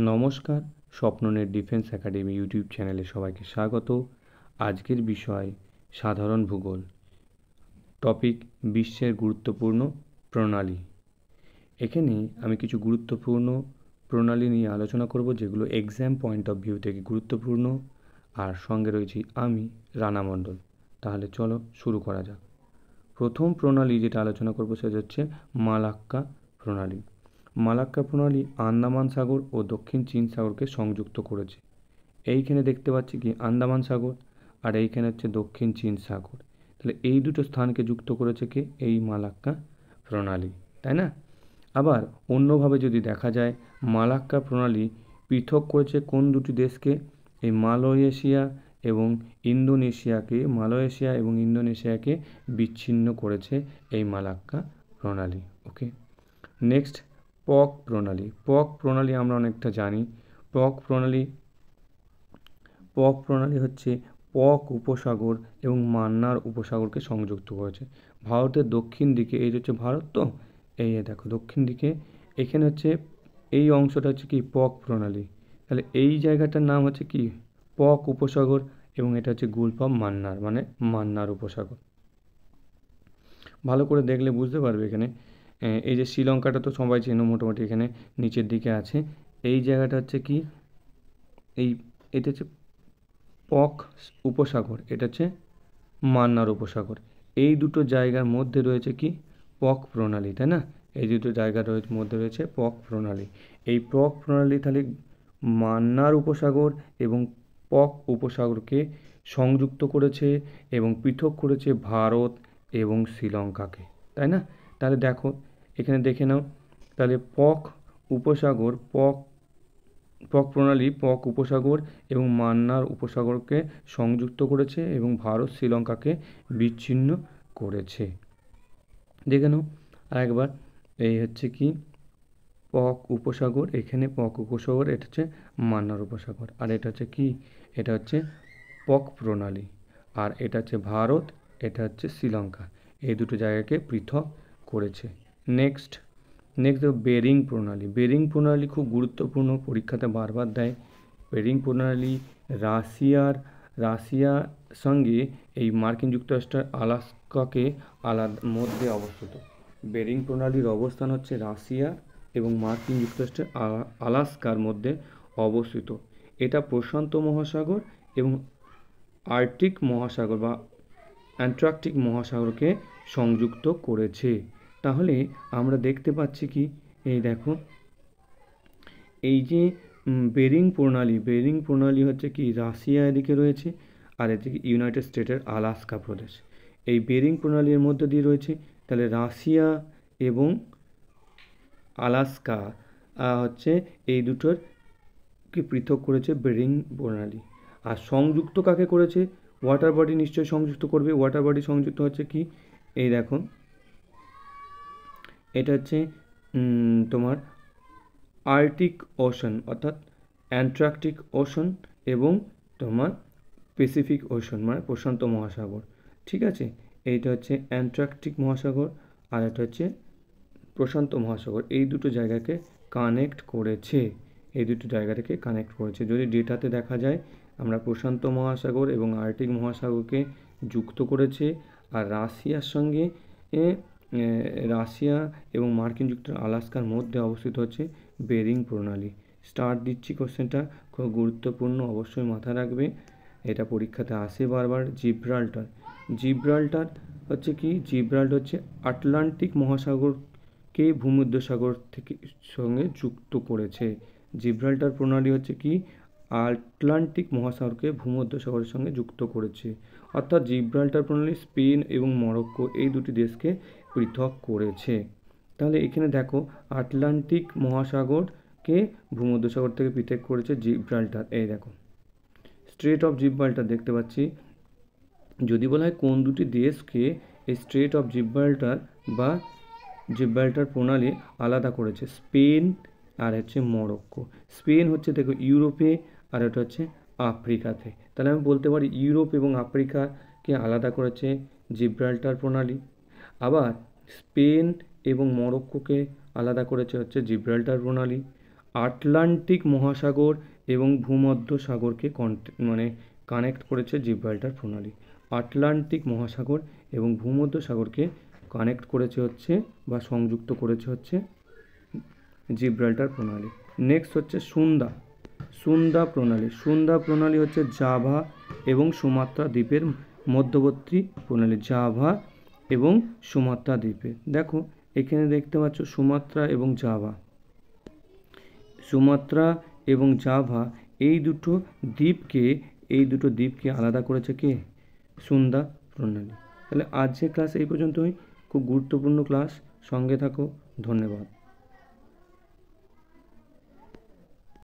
নমস্কার, স্বপ্ননের defence academy YouTube চ্যানেলে সবাইকে স্বাগত। আজকের বিষয় সাধারণ ভূগোল। টপিক বিশ্বের গুরুত্বপূর্ণ প্রণালী। এখানে আমি কিছু গুরুত্বপূর্ণ প্রণালী নিয়ে আলোচনা করব, যেগুলো এক্সাম পয়েন্ট অফ ভিউ থেকে গুরুত্বপূর্ণ। আর সঙ্গে রয়েছি আমি, রানা মণ্ডল। তাহলে চলো শুরু করা যাক। প্রথম প্রণালী যেটা আলোচনা করব সেটা হচ্ছে মালাক্কা প্রণালী। মালাক্কা প্রণালী আন্দামান সাগর ও দক্ষিণ চীন সাগরকে সংযুক্ত করেছে। এইখানে দেখতে পাচ্ছি কি আন্দামান সাগর, আর এইখানে হচ্ছে দক্ষিণ চীন সাগর। তাহলে এই দুটো স্থানকে যুক্ত করেছে কি এই মালাক্কা প্রণালী, তাই না? আবার অন্যভাবে যদি দেখা যায়, মালাক্কা প্রণালী পৃথক করেছে কোন দুটি দেশকে? এই মালয়েশিয়া এবং ইন্দোনেশিয়াকে বিচ্ছিন্ন করেছে এই মালাক্কা প্রণালী। ওকে, নেক্সট পক প্রণালী। পক প্রণালী আমরা অনেকটা জানি। পক প্রণালী হচ্ছে পক উপসাগর এবং মান্নার উপসাগরকে সংযুক্ত করেছে। ভারতের দক্ষিণ দিকে, এই হচ্ছে ভারত, তো এই দেখো দক্ষিণ দিকে এখানে হচ্ছে এই অংশটা হচ্ছে কি পক প্রণালী। তাহলে এই জায়গাটার নাম হচ্ছে কি পক উপসাগর, এবং এটা হচ্ছে গুলফ অফ মান্নার, মানে মান্নার উপসাগর। ভালো করে দেখলে বুঝতে পারবে। এখানে এই যে শ্রীলঙ্কাটা তো সবাই চেনো মোটামুটি, এখানে নিচের দিকে আছে। এই জায়গাটা হচ্ছে কি এটা হচ্ছে পক উপসাগর, এটা হচ্ছে মান্নার উপসাগর। এই দুটো জায়গার মধ্যে রয়েছে কি পক প্রণালী, তাই না? এই দুটো জায়গার মধ্যে রয়েছে পক প্রণালী। এই পক প্রণালী তাহলে মান্নার উপসাগর এবং পক উপসাগরকে সংযুক্ত করেছে এবং পৃথক করেছে ভারত এবং শ্রীলঙ্কাকে, তাই না? তাহলে দেখো এখানে দেখে নাও, তাহলে পক প্রণালী পক উপসাগর এবং মান্নার উপসাগরকে সংযুক্ত করেছে এবং ভারত শ্রীলঙ্কাকে বিচ্ছিন্ন করেছে। দেখে নাও আরেকবার। এই হচ্ছে কি পক উপসাগর, এখানে পক উপসাগর, এটা হচ্ছে মান্নার উপসাগর, আর এটা হচ্ছে কি এটা হচ্ছে পক প্রণালী, আর এটা হচ্ছে ভারত, এটা হচ্ছে শ্রীলঙ্কা। এই দুটো জায়গাকে পৃথক করেছে। নেক্সট বেরিং প্রণালী। বেরিং প্রণালী খুব গুরুত্বপূর্ণ, পরীক্ষাতে বারবার দেয়। বেরিং প্রণালী রাশিয়ার সঙ্গে এই মার্কিন যুক্তরাষ্ট্রের আলাস্কাকে মধ্যে অবস্থিত। বেরিং প্রণালীর অবস্থান হচ্ছে রাশিয়া এবং মার্কিন যুক্তরাষ্ট্রের আলাস্কার মধ্যে অবস্থিত। এটা প্রশান্ত মহাসাগর এবং আর্কটিক মহাসাগর বা অ্যান্টার্কটিক মহাসাগরকে সংযুক্ত করেছে। তাহলে আমরা দেখতে পাচ্ছি কি, এই দেখো এই যে বেরিং প্রণালী হচ্ছে কি রাশিয়া এদিকে রয়েছে, আর এদিকে ইউনাইটেড স্টেটের আলাস্কা প্রদেশ। এই বেরিং প্রণালীর মধ্যে দিয়ে রয়েছে, তাহলে রাশিয়া এবং আলাস্কা হচ্ছে এই দুটোর কি পৃথক করেছে বেরিং প্রণালী। আর সংযুক্ত কাকে করেছে? ওয়াটার বডি নিশ্চয়ই সংযুক্ত করবে। ওয়াটার বডি সংযুক্ত হচ্ছে কি এই দেখো, এটা হচ্ছে তোমার আর্কটিক ওশান অর্থাৎ অ্যান্টার্কটিক ওশান এবং তোমার প্যাসিফিক ওশান মানে প্রশান্ত মহাসাগর। ঠিক আছে, এইটা হচ্ছে অ্যান্টার্কটিক মহাসাগর আর এটা হচ্ছে প্রশান্ত মহাসাগর। এই দুটো জায়গাকে কানেক্ট করেছে, যদি ডেটাতে দেখা যায় আমরা প্রশান্ত মহাসাগর এবং আর্কটিক মহাসাগরকে যুক্ত করেছে। আর রাশিয়া এবং মার্কিন যুক্তরাষ্ট্র আলাস্কার মধ্যে অবস্থিত হচ্ছে বেরিং প্রণালী। স্টার্ট দিচ্ছি, কোশ্চেনটা খুব গুরুত্বপূর্ণ, অবশ্যই মাথায় রাখবে, এটা পরীক্ষাতে আসে বারবার। জিব্রাল্টার হচ্ছে আটলান্টিক মহাসাগরকে ভূমধ্যসাগর সঙ্গে যুক্ত করেছে। জিব্রাল্টার প্রণালী হচ্ছে কি আটলান্টিক মহাসাগরকে ভূমধ্যসাগরের সঙ্গে যুক্ত করেছে। অর্থাৎ জিব্রাল্টার প্রণালী স্পেন এবং মরক্কো এই দুটি দেশকে পৃথক করেছে। তাহলে এখানে দেখো আটলান্টিক মহাসাগরকে ভূমধ্যসাগর থেকে পৃথক করেছে জিব্রাল্টার। এই দেখো স্ট্রেট অফ জিব্রাল্টার দেখতে পাচ্ছি। যদি বলা হয় কোন দুটি দেশকে এই স্ট্রেট অফ জিব্রাল্টার প্রণালী আলাদা করেছে, স্পেন আর হচ্ছে মরক্কো। স্পেন হচ্ছে দেখো ইউরোপে, আর এটা হচ্ছে আফ্রিকাতে। তাহলে আমি বলতে পারি ইউরোপ এবং আফ্রিকাকে আলাদা করেছে জিব্রাল্টার প্রণালী। আবার স্পেন এবং মরক্কোকে আলাদা করেছে হচ্ছে জিব্রাল্টার প্রণালী। আটলান্টিক মহাসাগর এবং ভূমধ্য সাগরকে কানেক্ট করেছে জিব্রাল্টার প্রণালী। আটলান্টিক মহাসাগর এবং ভূমধ্য সাগরকে কানেক্ট করেছে হচ্ছে বা সংযুক্ত করেছে হচ্ছে জিব্রাল্টার প্রণালী। নেক্সট হচ্ছে সুন্দা প্রণালী। সুন্দা প্রণালী হচ্ছে জাভা এবং সুমাত্রা দ্বীপের মধ্যবর্তী প্রণালী। জাভা এবং সুমাত্রা দ্বীপে, দেখো এখানে দেখতে পাচ্ছ সুমাত্রা এবং জাভা। সুমাত্রা এবং জাভা এই দুটো দ্বীপকে আলাদা করেছে কে? সুন্দা প্রণালী। তাহলে আজকের ক্লাস এই পর্যন্তই। খুব গুরুত্বপূর্ণ ক্লাস, সঙ্গে থাকো। ধন্যবাদ।